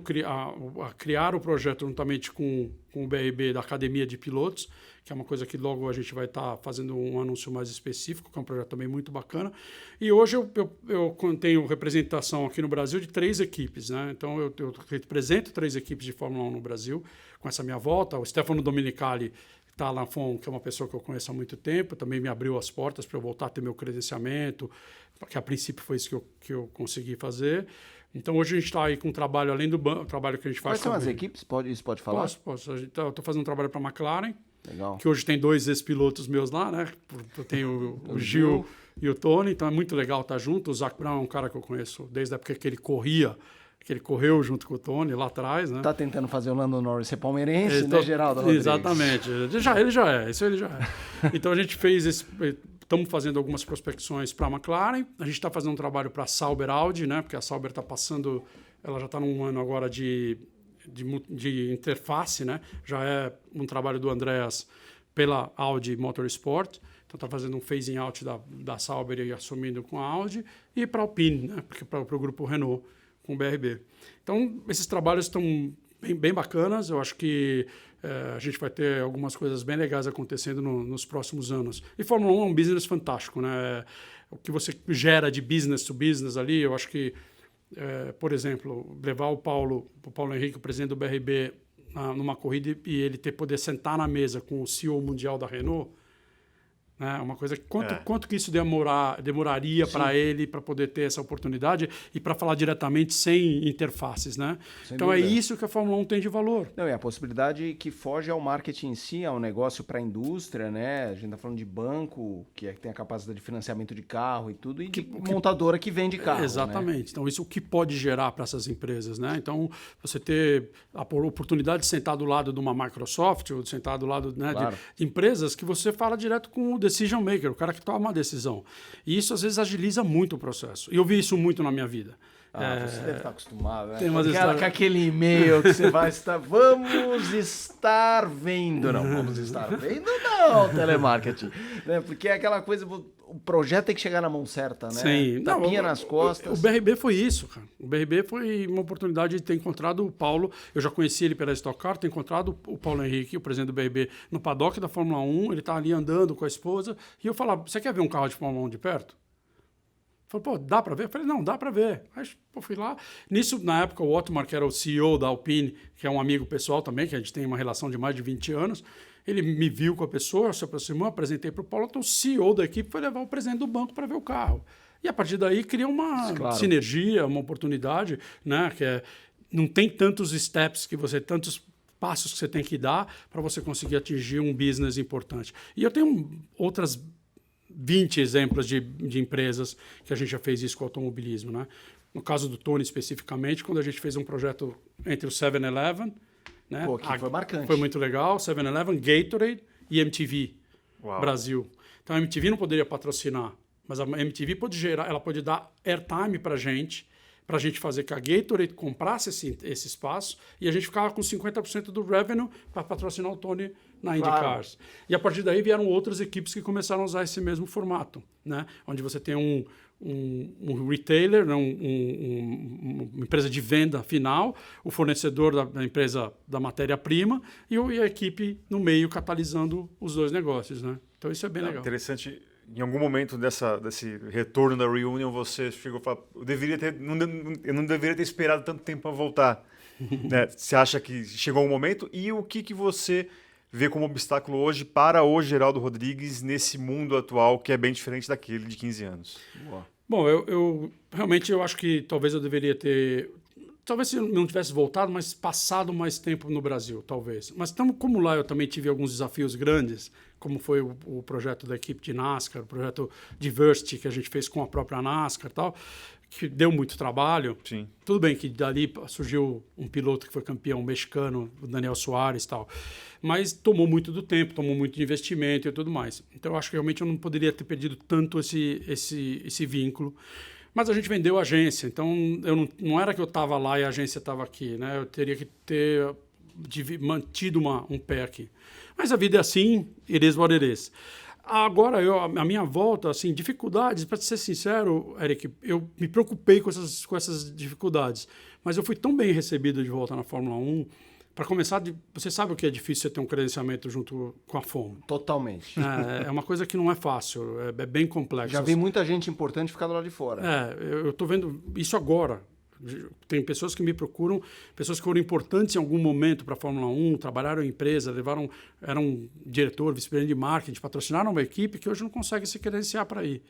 criar o projeto juntamente com o BRB da Academia de Pilotos, que é uma coisa que logo a gente vai estar fazendo um anúncio mais específico, que é um projeto também muito bacana. E hoje eu tenho representação aqui no Brasil de 3 equipes, né? Então eu represento 3 equipes de Fórmula 1 no Brasil com essa minha volta. O Stefano Domenicali está lá, que é uma pessoa que eu conheço há muito tempo, também me abriu as portas para eu voltar a ter meu credenciamento, que a princípio foi isso que eu consegui fazer. Então hoje a gente está aí com um trabalho além do trabalho que a gente faz. Quais são as equipes? Isso pode falar? Posso. Eu estou fazendo um trabalho para a McLaren, legal, que hoje tem 2 ex-pilotos meus lá, né? Eu tenho o Gil e o Tony, então é muito legal estar junto. O Zac Brown é um cara que eu conheço desde a época que ele correu junto com o Tony lá atrás, né? Tá tentando fazer o Lando Norris ser palmeirense, né, Geraldo Rodrigues? Exatamente. Ele já é. Então a gente fez estamos fazendo algumas prospecções para a McLaren. A gente está fazendo um trabalho para a Sauber Audi, né? Porque a Sauber está passando, ela já está num ano agora de interface, né? Já é um trabalho do Andreas pela Audi Motorsport. Então está fazendo um phasing out da Sauber e assumindo com a Audi. E para a Alpine, né? Porque para o grupo Renault com o BRB. Então, esses trabalhos estão bem bacanas. Eu acho que a gente vai ter algumas coisas bem legais acontecendo nos próximos anos. E Fórmula 1 é um business fantástico, né? O que você gera de business to business ali, eu acho que, por exemplo, levar o Paulo Henrique, o presidente do BRB, numa corrida e ele poder sentar na mesa com o CEO mundial da Renault, né? Uma coisa que quanto que isso demoraria para ele para poder ter essa oportunidade e para falar diretamente sem interfaces, né? Então é isso que a Fórmula 1 tem de valor. Não, é a possibilidade que foge ao marketing em si, ao negócio para a indústria, né? A gente está falando de banco, que tem a capacidade de financiamento de carro e tudo, e de montadora que vende carro. Exatamente. Né? Então isso o que pode gerar para essas empresas, né? Então você ter a oportunidade de sentar do lado de uma Microsoft ou de sentar do lado, né, claro, de empresas que você fala direto com o decision maker, o cara que toma uma decisão. E isso, às vezes, agiliza muito o processo. E eu vi isso muito na minha vida. Você deve estar acostumado, né? Com aquele e-mail que você vai estar... Vamos estar vendo. Não, vamos estar vendo não, telemarketing. Né? Porque é aquela coisa... O projeto tem que chegar na mão certa, né? Sim. Tapinha nas costas. O BRB foi isso, cara. O BRB foi uma oportunidade de ter encontrado o Paulo. Eu já conheci ele pela Stock Car, ter encontrado o Paulo Henrique, o presidente do BRB, no paddock da Fórmula 1. Ele tá ali andando com a esposa. E eu falava, você quer ver um carro de Fórmula 1 de perto? Falei, pô, dá para ver? Eu falei, não, dá para ver. Aí eu fui lá. Nisso, na época, o Otmar, que era o CEO da Alpine, que é um amigo pessoal também, que a gente tem uma relação de mais de 20 anos, ele me viu com a pessoa, se aproximou, apresentei para o Paulo, então o CEO da equipe foi levar o presidente do banco para ver o carro. E a partir daí cria uma sinergia, uma oportunidade, né? Que não tem tantos steps tantos passos que você tem que dar para você conseguir atingir um business importante. E eu tenho outras 20 exemplos de empresas que a gente já fez isso com o automobilismo, né? No caso do Tony especificamente, quando a gente fez um projeto entre o 7-Eleven, né? Pô, que foi marcante. Foi muito legal. 7-Eleven, Gatorade e MTV Brasil. Então a MTV não poderia patrocinar, mas a MTV pode gerar, ela pode dar airtime para a gente, para a gente fazer que a Gatorade comprasse esse espaço e a gente ficava com 50% do revenue para patrocinar o Tony na IndyCars. E a partir daí vieram outras equipes que começaram a usar esse mesmo formato, né? Onde você tem um retailer, né? Uma empresa de venda final, o fornecedor da empresa da matéria-prima e a equipe no meio catalisando os dois negócios, né? Então isso é bem legal. Interessante. Em algum momento desse retorno da reunião, você chegou a falar, eu não deveria ter esperado tanto tempo para voltar. Né? Você acha que chegou um momento? E o que você vê como obstáculo hoje para o Geraldo Rodrigues nesse mundo atual que é bem diferente daquele de 15 anos? Boa. Bom, eu realmente acho que talvez eu deveria ter... Talvez se eu não tivesse voltado, mas passado mais tempo no Brasil, talvez. Mas como lá eu também tive alguns desafios grandes, como foi o projeto da equipe de NASCAR, o projeto Diversity que a gente fez com a própria NASCAR e tal, que deu muito trabalho. Sim. Tudo bem que dali surgiu um piloto que foi campeão mexicano, o Daniel Suárez e tal. Mas tomou muito do tempo, tomou muito de investimento e tudo mais. Então eu acho que realmente eu não poderia ter perdido tanto esse vínculo. Mas a gente vendeu a agência, então não era que eu estava lá e a agência estava aqui, né? Eu teria que ter mantido um pé aqui. Mas a vida é assim, it is what it is. Agora, a minha volta, assim, dificuldades, para ser sincero, Eric, eu me preocupei com essas dificuldades, mas eu fui tão bem recebido de volta na Fórmula 1. Para começar, você sabe o que é difícil você ter um credenciamento junto com a FOM? Totalmente. É uma coisa que não é fácil, é bem complexo. Já vi muita gente importante ficar do lado de fora. Eu estou vendo isso agora. Tem pessoas que me procuram, pessoas que foram importantes em algum momento para a Fórmula 1, trabalharam em empresa, eram diretor, vice-presidente de marketing, patrocinaram uma equipe que hoje não consegue se credenciar para ir.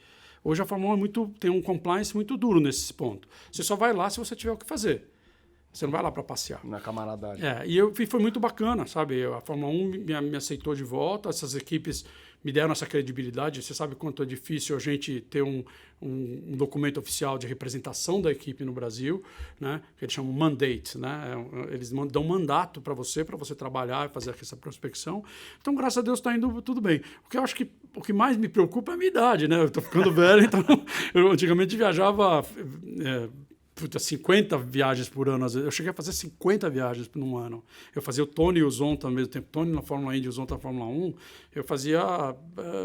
Hoje a Fórmula 1 tem um compliance muito duro nesse ponto. Você só vai lá se você tiver o que fazer. Você não vai lá para passear. Na camaradagem. E foi muito bacana, sabe? A Fórmula 1 me aceitou de volta, essas equipes me deram essa credibilidade. Você sabe quanto é difícil a gente ter um documento oficial de representação da equipe no Brasil, né? Que eles chamam mandate, né? Eles dão mandato para você trabalhar e fazer essa prospecção. Então, graças a Deus, está indo tudo bem. O que eu acho que o que mais me preocupa é a minha idade, né? Eu estou ficando velho, então eu antigamente viajava... 50 viagens por ano, às vezes. Eu cheguei a fazer 50 viagens num ano. Eu fazia o Tony e o Zonta ao mesmo tempo. Tony na Fórmula Indy e o Zonta na Fórmula 1. Eu fazia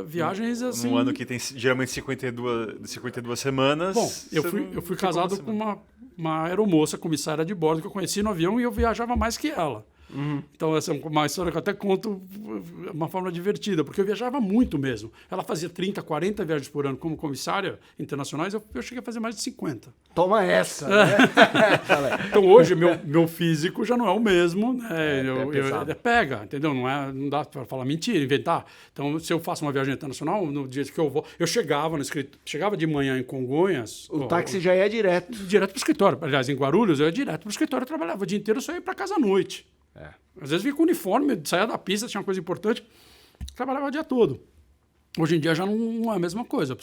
viagens assim... Num ano que tem geralmente 52 semanas... Bom, eu fui casado com uma aeromoça, comissária de bordo, que eu conheci no avião e eu viajava mais que ela. Então, essa é uma história que eu até conto, uma forma divertida, porque eu viajava muito mesmo. Ela fazia 30, 40 viagens por ano como comissária internacionais, eu cheguei a fazer mais de 50. Toma essa! Né? Então, hoje, meu físico já não é o mesmo, né? Pega, entendeu? Não dá para falar mentira, inventar. Então, se eu faço uma viagem internacional, no dia que eu vou... Eu chegava de manhã em Congonhas... O táxi já ia direto. Direto para o escritório. Aliás, em Guarulhos, eu ia direto para o escritório, eu trabalhava o dia inteiro, só ia para casa à noite. Às vezes vinha com uniforme, saía da pista, tinha uma coisa importante, trabalhava o dia todo. Hoje em dia já não é a mesma coisa.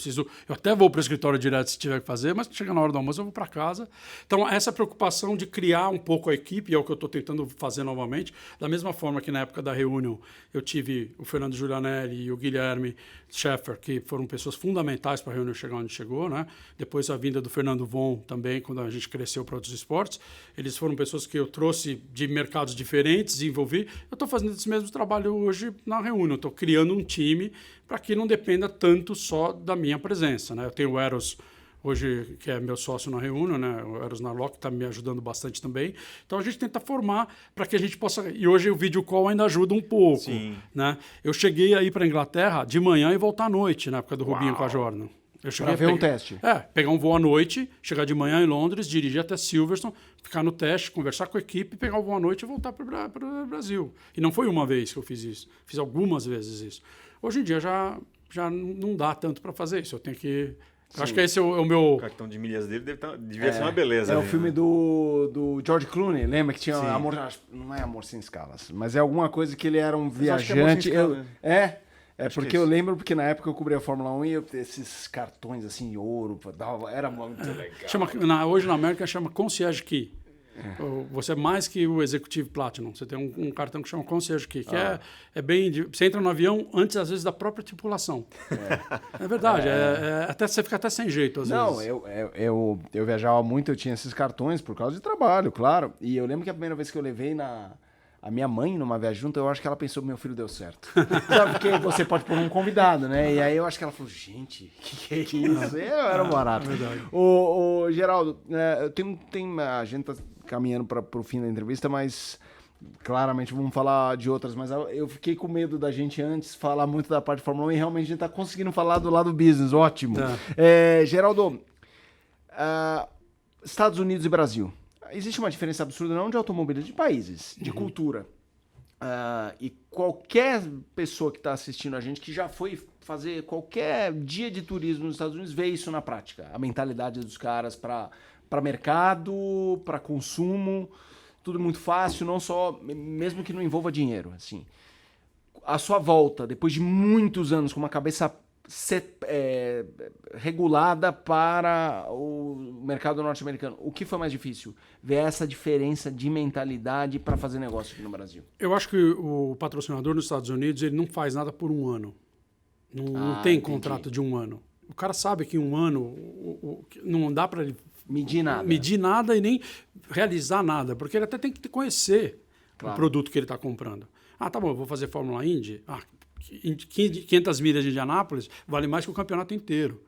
Eu até vou para o escritório direto se tiver que fazer, mas chega na hora do almoço eu vou para casa. Então, essa preocupação de criar um pouco a equipe é o que eu estou tentando fazer novamente. Da mesma forma que na época da reunião eu tive o Fernando Giulianelli e o Guilherme Schaeffer, que foram pessoas fundamentais para a reunião chegar onde chegou, né? Depois a vinda do Fernando Von também, quando a gente cresceu para outros esportes. Eles foram pessoas que eu trouxe de mercados diferentes, desenvolvi. Eu estou fazendo esse mesmo trabalho hoje na reunião. Estou criando um time para que não dependa tanto só da minha presença, né? Eu tenho o Eros hoje, que é meu sócio na Reunion, né? O Eros Narlock está me ajudando bastante também. Então a gente tenta formar para que a gente possa... E hoje o video call ainda ajuda um pouco. Sim. Né? Eu cheguei aí para a Inglaterra de manhã e voltar à noite, na época do Rubinho com a Jordan. Para ver um teste. Pegar um voo à noite, chegar de manhã em Londres, dirigir até Silverstone, ficar no teste, conversar com a equipe, pegar o voo à noite e voltar para o Brasil. E não foi uma vez que eu fiz isso. Fiz algumas vezes isso. Hoje em dia já não dá tanto para fazer isso. Eu tenho que... Eu acho que esse é o meu... O cartão de milhas dele devia ser uma beleza. O filme do George Clooney, lembra que tinha Amor... Não é Amor Sem Escalas, mas é alguma coisa que ele era um viajante. Porque eu lembro, porque na época eu cobri a Fórmula 1 e esses cartões assim, de ouro, era muito legal. Hoje na América chama Concierge Key. Você é mais que o Executive Platinum. Você tem um cartão que chama Concierge Key, que é bem... Você entra no avião antes, às vezes, da própria tripulação. É verdade. Até, você fica até sem jeito, às vezes. Eu viajava muito, eu tinha esses cartões por causa de trabalho, claro. E eu lembro que a primeira vez que eu levei a minha mãe numa viagem junto, eu acho que ela pensou que meu filho deu certo. Sabe, porque você pode pôr um convidado, né? E aí eu acho que ela falou, gente, que é isso? Era barato. É verdade. Ô, Geraldo, a gente tá caminhando para o fim da entrevista, mas claramente vamos falar de outras. Mas eu fiquei com medo da gente antes falar muito da parte de Fórmula 1 e realmente a gente tá conseguindo falar do lado business. Ótimo. Geraldo, Estados Unidos e Brasil. Existe uma diferença absurda não de automobilismo, de países, de cultura. E qualquer pessoa que está assistindo a gente, que já foi fazer qualquer dia de turismo nos Estados Unidos, vê isso na prática. A mentalidade dos caras para mercado, para consumo, tudo muito fácil, não só, mesmo que não envolva dinheiro. Assim. A sua volta, depois de muitos anos com uma cabeça regulada para o mercado norte-americano. O que foi mais difícil? Ver essa diferença de mentalidade para fazer negócio aqui no Brasil. Eu acho que o patrocinador nos Estados Unidos ele não faz nada por um ano. Não tem contrato de um ano. O cara sabe que um ano não dá para ele medir nada e nem realizar nada, porque ele até tem que conhecer o produto que ele está comprando. Tá bom, eu vou fazer Fórmula Indy. 500 milhas de Indianápolis vale mais que o campeonato inteiro.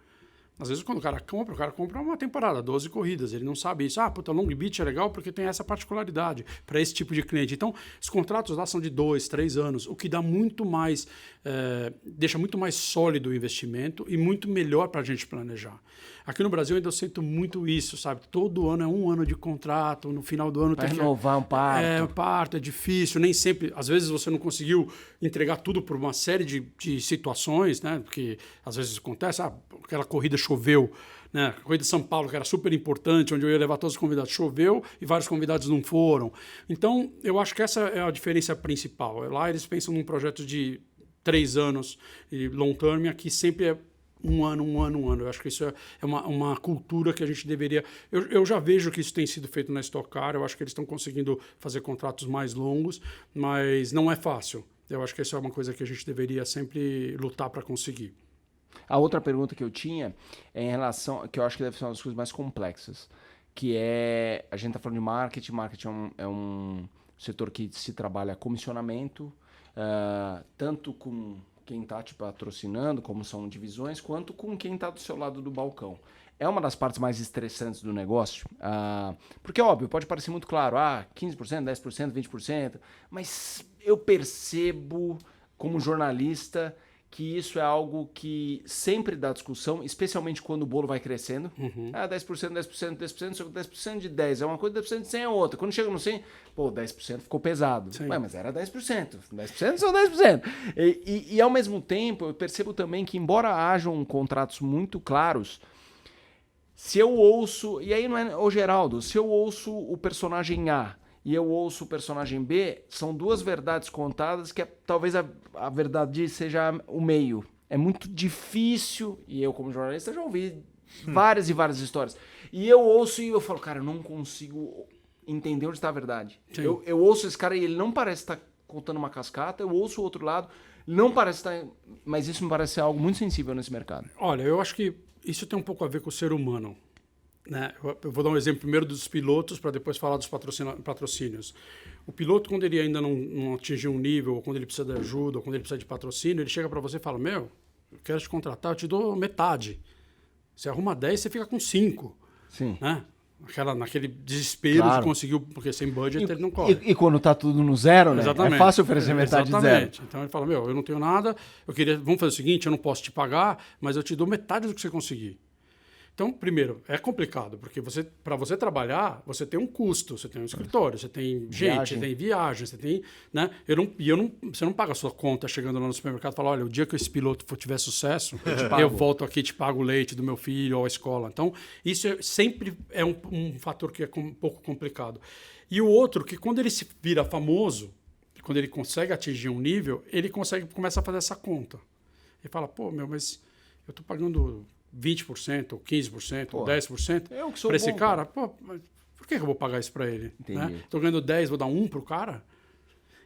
Às vezes, quando o cara compra uma temporada, 12 corridas. Ele não sabe isso. Long Beach é legal porque tem essa particularidade para esse tipo de cliente. Então, os contratos lá são de 2, 3 anos, o que dá muito mais, deixa muito mais sólido o investimento e muito melhor para a gente planejar. Aqui no Brasil, eu ainda sinto muito isso, sabe? Todo ano é um ano de contrato, no final do ano tem que renovar um parto. Parto é difícil, nem sempre. Às vezes você não conseguiu entregar tudo por uma série de situações, né? Porque às vezes acontece, aquela corrida choveu, né? A corrida de São Paulo, que era super importante, onde eu ia levar todos os convidados, choveu e vários convidados não foram. Então, eu acho que essa é a diferença principal. Lá eles pensam num projeto de 3 anos e long term, aqui sempre é um ano. Eu acho que isso é uma cultura que a gente deveria... Eu já vejo que isso tem sido feito na Stock Car, eu acho que eles estão conseguindo fazer contratos mais longos, mas não é fácil. Eu acho que isso é uma coisa que a gente deveria sempre lutar para conseguir. A outra pergunta que eu tinha é em relação, que eu acho que deve ser uma das coisas mais complexas, que é, a gente está falando de marketing, é um setor que se trabalha comissionamento, tanto com quem está te patrocinando, como são divisões, quanto com quem está do seu lado do balcão. É uma das partes mais estressantes do negócio, porque, óbvio, pode parecer muito claro, 15%, 10%, 20%, mas eu percebo, como jornalista, que isso é algo que sempre dá discussão, especialmente quando o bolo vai crescendo. 10% de 10 é uma coisa, 10% de 100 é outra. Quando chega no 100, 10% ficou pesado. Mas era 10%. 10% são 10%. E ao mesmo tempo, eu percebo também que, embora hajam contratos muito claros, se eu ouço, e aí não é o Geraldo, se eu ouço o personagem A e eu ouço o personagem B, são duas verdades contadas que talvez a verdade seja o meio. É muito difícil, e eu como jornalista já ouvi várias e várias histórias. E eu ouço e eu falo, cara, eu não consigo entender onde está a verdade. Eu ouço esse cara e ele não parece estar contando uma cascata, eu ouço o outro lado, não parece estar... Mas isso me parece ser algo muito sensível nesse mercado. Olha, eu acho que isso tem um pouco a ver com o ser humano. Né? Eu vou dar um exemplo primeiro dos pilotos para depois falar dos patrocínios. O piloto, quando ele ainda não atingiu um nível, ou quando ele precisa de ajuda, ou quando ele precisa de patrocínio, ele chega para você e fala, eu quero te contratar, eu te dou metade. Você arruma 10, você fica com 5. Sim. Né? Naquele desespero de conseguir, porque sem budget ele não corre. E quando está tudo no zero, né? Exatamente. É fácil oferecer metade de zero. Então ele fala, eu não tenho nada, vamos fazer o seguinte, eu não posso te pagar, mas eu te dou metade do que você conseguir. Então, primeiro, é complicado, porque para você trabalhar, você tem um custo, você tem um escritório, você tem gente, você tem viagem, você tem... Né? Você não paga a sua conta chegando lá no supermercado e fala, olha, o dia que esse piloto tiver sucesso, eu volto aqui e te pago o leite do meu filho ou a escola. Então, isso sempre é um fator que é um pouco complicado. E o outro, que quando ele se vira famoso, quando ele consegue atingir um nível, ele começa a fazer essa conta. Ele fala, mas eu estou pagando 20%, ou 15%, ou 10% para esse cara, por que eu vou pagar isso para ele? Entendi. Né? Tô ganhando 10, vou dar 1 pro cara?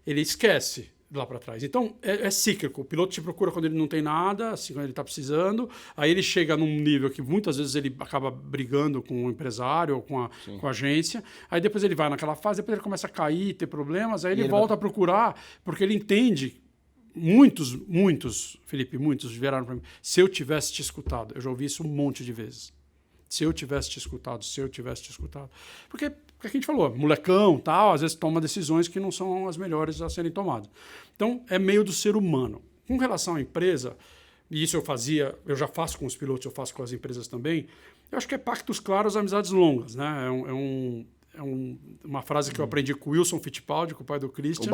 Ele esquece lá para trás. Então, é cíclico. O piloto te procura quando ele não tem nada, assim, quando ele está precisando. Aí ele chega num nível que muitas vezes ele acaba brigando com o empresário ou com a agência. Aí depois ele vai naquela fase, depois ele começa a cair, ter problemas. Aí ele volta a procurar, porque ele entende. Muitos, Felipe, muitos vieram para mim. Se eu tivesse te escutado, eu já ouvi isso um monte de vezes. Se eu tivesse te escutado. Porque a gente falou, molecão, tal, às vezes toma decisões que não são as melhores a serem tomadas. Então, é meio do ser humano. Com relação à empresa, e isso eu já faço com os pilotos, eu faço com as empresas também, eu acho que é pactos claros, amizades longas, né? Uma frase que eu aprendi com o Wilson Fittipaldi, com o pai do Christian.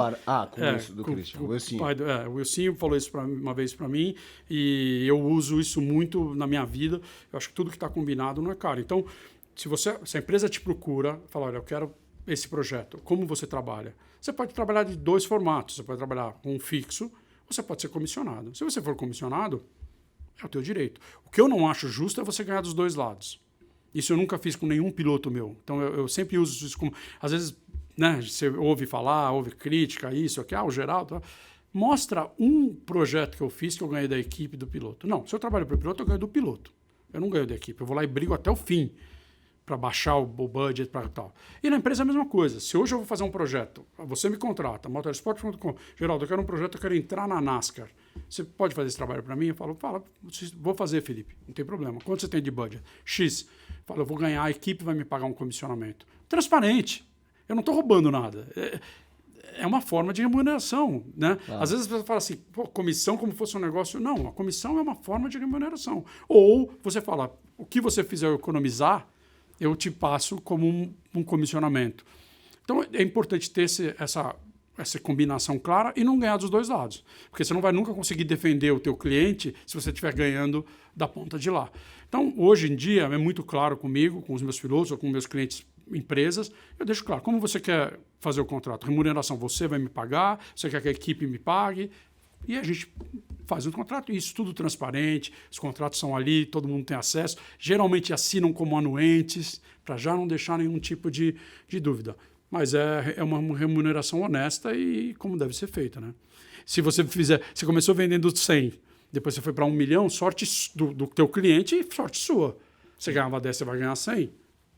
Do Christian. O Wilson falou isso uma vez para mim e eu uso isso muito na minha vida. Eu acho que tudo que está combinado não é caro. Então, se a empresa te procura, fala, olha, eu quero esse projeto, como você trabalha? Você pode trabalhar de 2 formatos. Você pode trabalhar com um fixo, ou você pode ser comissionado. Se você for comissionado, é o teu direito. O que eu não acho justo é você ganhar dos 2 lados. Isso eu nunca fiz com nenhum piloto meu. Então, eu sempre uso isso como... Às vezes, né, você ouve falar, ouve crítica, isso, aqui, o Geraldo... Mostra um projeto que eu fiz que eu ganhei da equipe do piloto. Não, se eu trabalho para o piloto, eu ganho do piloto. Eu não ganho da equipe. Eu vou lá e brigo até o fim para baixar o budget para tal. E na empresa é a mesma coisa. Se hoje eu vou fazer um projeto, você me contrata, motorsport.com, Geraldo, eu quero um projeto, eu quero entrar na NASCAR. Você pode fazer esse trabalho para mim? Eu falo, vou fazer, Felipe, não tem problema. Quanto você tem de budget? X. Eu vou ganhar, a equipe vai me pagar um comissionamento. Transparente. Eu não estou roubando nada. É uma forma de remuneração, né? Às vezes você fala assim, comissão como fosse um negócio. Não, a comissão é uma forma de remuneração. Ou você fala, o que você fizer eu economizar, eu te passo como um comissionamento. Então, é importante ter essa combinação clara e não ganhar dos 2 lados. Porque você não vai nunca conseguir defender o teu cliente se você estiver ganhando da ponta de lá. Então, hoje em dia, é muito claro comigo, com os meus pilotos ou com meus clientes, empresas, eu deixo claro, como você quer fazer o contrato? Remuneração, você vai me pagar, você quer que a equipe me pague, e a gente faz um contrato, isso tudo transparente, os contratos são ali, todo mundo tem acesso, geralmente assinam como anuentes, para já não deixar nenhum tipo de dúvida. Mas é uma remuneração honesta e como deve ser feita, né? Se você começou vendendo 100, depois você foi para 1 milhão, sorte do teu cliente e sorte sua. Você ganhava 10, você vai ganhar 100.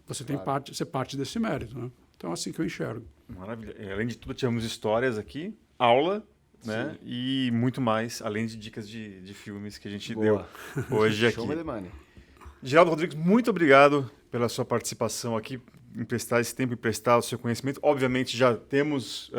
Você tem parte desse mérito, né? Então é assim que eu enxergo. Maravilha. Além de tudo, tivemos histórias aqui, aula, né? E muito mais, além de dicas de filmes que a gente deu hoje aqui. Geraldo Rodrigues, muito obrigado pela sua participação aqui, emprestar esse tempo, emprestar o seu conhecimento. Obviamente, já temos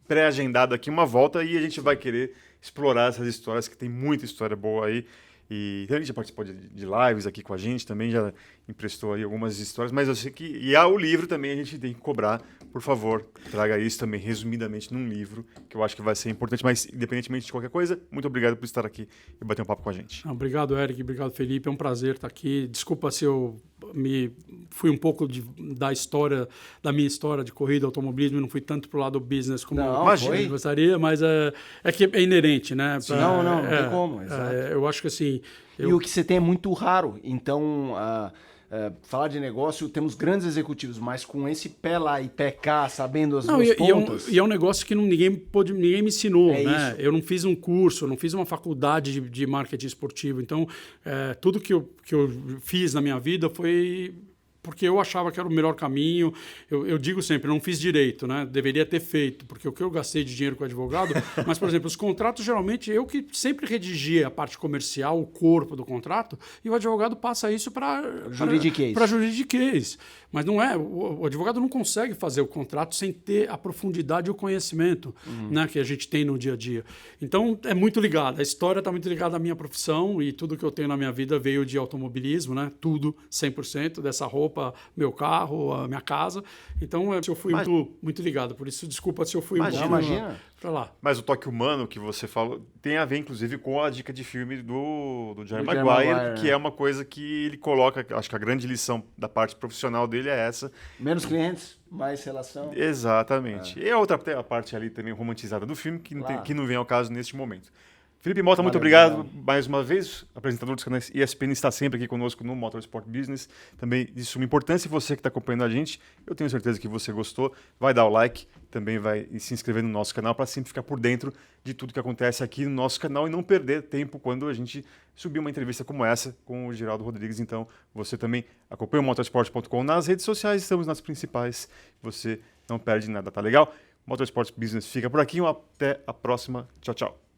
pré-agendado aqui uma volta e a gente vai querer explorar essas histórias, que tem muita história boa aí. E ele já participou de lives aqui com a gente, também já emprestou aí algumas histórias, mas eu sei que... E o livro também a gente tem que cobrar. Por favor, traga isso também resumidamente num livro, que eu acho que vai ser importante, mas independentemente de qualquer coisa, muito obrigado por estar aqui e bater um papo com a gente. Obrigado, Eric, obrigado, Felipe, é um prazer estar aqui. Desculpa se eu fui um pouco da minha história de corrida, automobilismo, e não fui tanto para o lado business como eu gostaria, mas é que é inerente, né? Sim, não tem como, exato. Eu acho que assim... E o que você tem é muito raro, então... falar de negócio, temos grandes executivos, mas com esse pé lá e pé cá, sabendo as duas pontas... E é um negócio que ninguém me ensinou, né? Isso. Eu não fiz um curso, eu não fiz uma faculdade de marketing esportivo. Então, tudo que eu fiz na minha vida foi... porque eu achava que era o melhor caminho. Eu digo sempre, não fiz direito, né? Deveria ter feito, porque o que eu gastei de dinheiro com advogado... Mas, por exemplo, os contratos, geralmente, eu que sempre redigia a parte comercial, o corpo do contrato, e o advogado passa isso para juridiquês. Mas não é, o advogado não consegue fazer o contrato sem ter a profundidade e o conhecimento, né, que a gente tem no dia a dia. Então, é muito ligado. A história está muito ligada à minha profissão e tudo que eu tenho na minha vida veio de automobilismo, né? Tudo, 100%, dessa roupa, meu carro, a minha casa. Então, eu fui muito ligado. Por isso, desculpa se eu fui para lá. Mas o toque humano que você falou tem a ver, inclusive, com a dica de filme do Jerry Maguire, que é uma coisa que ele coloca, acho que a grande lição da parte profissional dele é essa. Menos clientes, mais relação. Exatamente. E a outra parte ali também romantizada do filme, que não vem ao caso neste momento. Felipe Mota, muito Valeu, obrigado mais uma vez. Apresentador dos canais ESPN está sempre aqui conosco no Motorsport Business. Também de suma importância. E você que está acompanhando a gente, eu tenho certeza que você gostou. Vai dar o like, também vai se inscrever no nosso canal para sempre ficar por dentro de tudo que acontece aqui no nosso canal e não perder tempo quando a gente subir uma entrevista como essa com o Geraldo Rodrigues. Então, você também acompanha o motorsport.com nas redes sociais, estamos nas principais. Você não perde nada, tá legal? Motorsport Business fica por aqui. Até a próxima. Tchau, tchau.